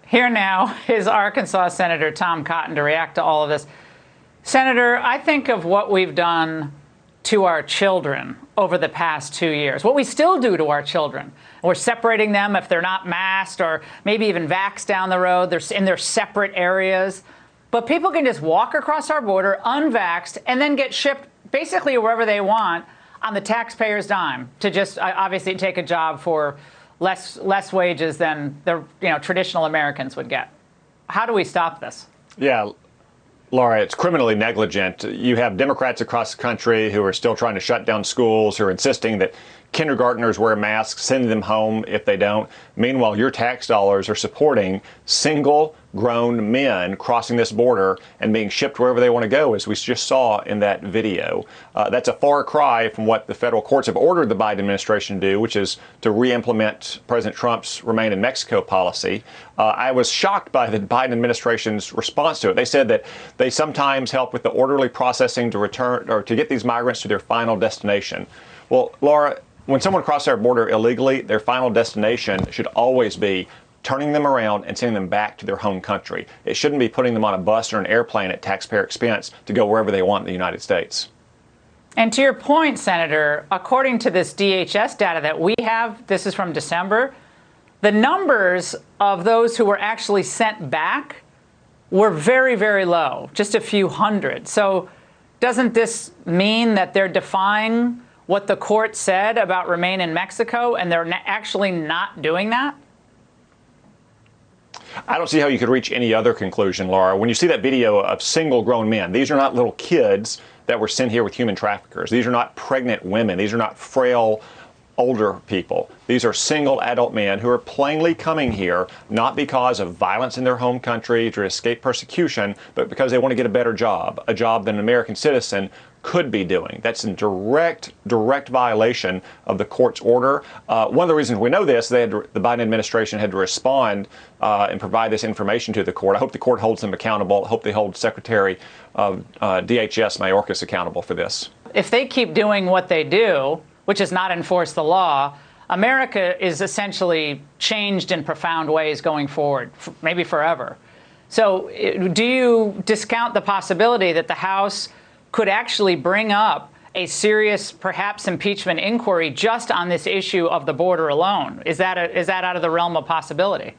Here now is Arkansas Senator Tom Cotton to react to all of this. Senator, I think of what we've done to our children over the past 2 years, what we still do to our children. We're separating them if they're not masked or maybe even vaxxed down the road. They're in their separate areas. But people can just walk across our border unvaxxed and then get shipped basically wherever they want on the taxpayer's dime to just obviously take a job for less wages than the traditional Americans would get. How do we stop this? Yeah, Laura, it's criminally negligent. You have Democrats across the country who are still trying to shut down schools, who are insisting that kindergartners wear masks, sending them home if they don't. Meanwhile, your tax dollars are supporting single grown men crossing this border and being shipped wherever they want to go, as we just saw in that video. That's a far cry from what the federal courts have ordered the Biden administration to do, which is to re-implement President Trump's Remain in Mexico policy. I was shocked by the Biden administration's response to it. They said that they sometimes help with the orderly processing to return or to get these migrants to their final destination. Well, Laura, when someone crosses our border illegally, their final destination should always be turning them around and sending them back to their home country. It shouldn't be putting them on a bus or an airplane at taxpayer expense to go wherever they want in the United States. And to your point, Senator, according to this DHS data that we have, this is from December, the numbers of those who were actually sent back were very, very low, just a few hundred. So doesn't this mean that they're defying what the court said about Remain in Mexico, and they're actually not doing that? I don't see how you could reach any other conclusion, Laura. When you see that video of single grown men, these are not little kids that were sent here with human traffickers. These are not pregnant women. These are not frail older people. These are single adult men who are plainly coming here not because of violence in their home country to escape persecution, but because they want to get a better job, a job that an American citizen could be doing. That's in direct violation of the court's order. One of the reasons we know this, the Biden administration had to respond and provide this information to the court. I hope the court holds them accountable. I hope they hold Secretary of DHS Mayorkas accountable for this. If they keep doing what they do, which is not enforce the law, America is essentially changed in profound ways going forward, maybe forever. So do you discount the possibility that the House could actually bring up a serious, perhaps, impeachment inquiry just on this issue of the border alone? Is that out of the realm of possibility?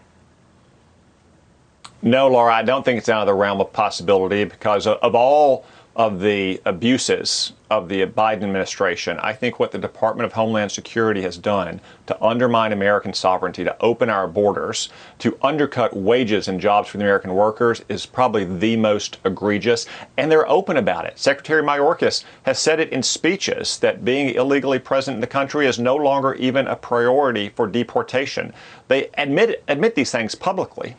No, Laura, I don't think it's out of the realm of possibility because of all of the abuses of the Biden administration. I think what the Department of Homeland Security has done to undermine American sovereignty, to open our borders, to undercut wages and jobs for the American workers is probably the most egregious, and they're open about it. Secretary Mayorkas has said it in speeches that being illegally present in the country is no longer even a priority for deportation. They admit these things publicly.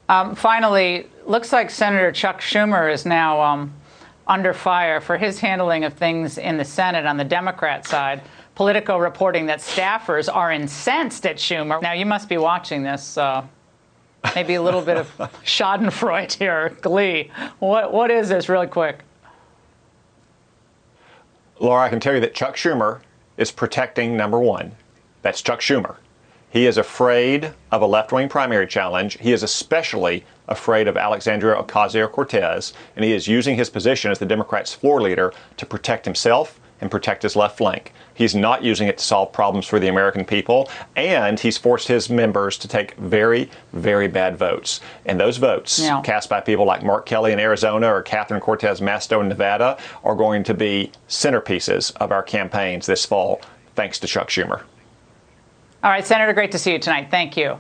Finally, looks like Senator Chuck Schumer is now under fire for his handling of things in the Senate on the Democrat side. Politico reporting that staffers are incensed at Schumer. Now, you must be watching this. Maybe a little bit of schadenfreude here, glee. What is this, really quick? Laura, I can tell you that Chuck Schumer is protecting number one. That's Chuck Schumer. He is afraid of a left-wing primary challenge. He is especially afraid of Alexandria Ocasio-Cortez, and he is using his position as the Democrats' floor leader to protect himself and protect his left flank. He's not using it to solve problems for the American people, and he's forced his members to take very, very bad votes. And those votes cast by people like Mark Kelly in Arizona or Catherine Cortez Masto in Nevada are going to be centerpieces of our campaigns this fall, thanks to Chuck Schumer. All right, Senator, great to see you tonight. Thank you.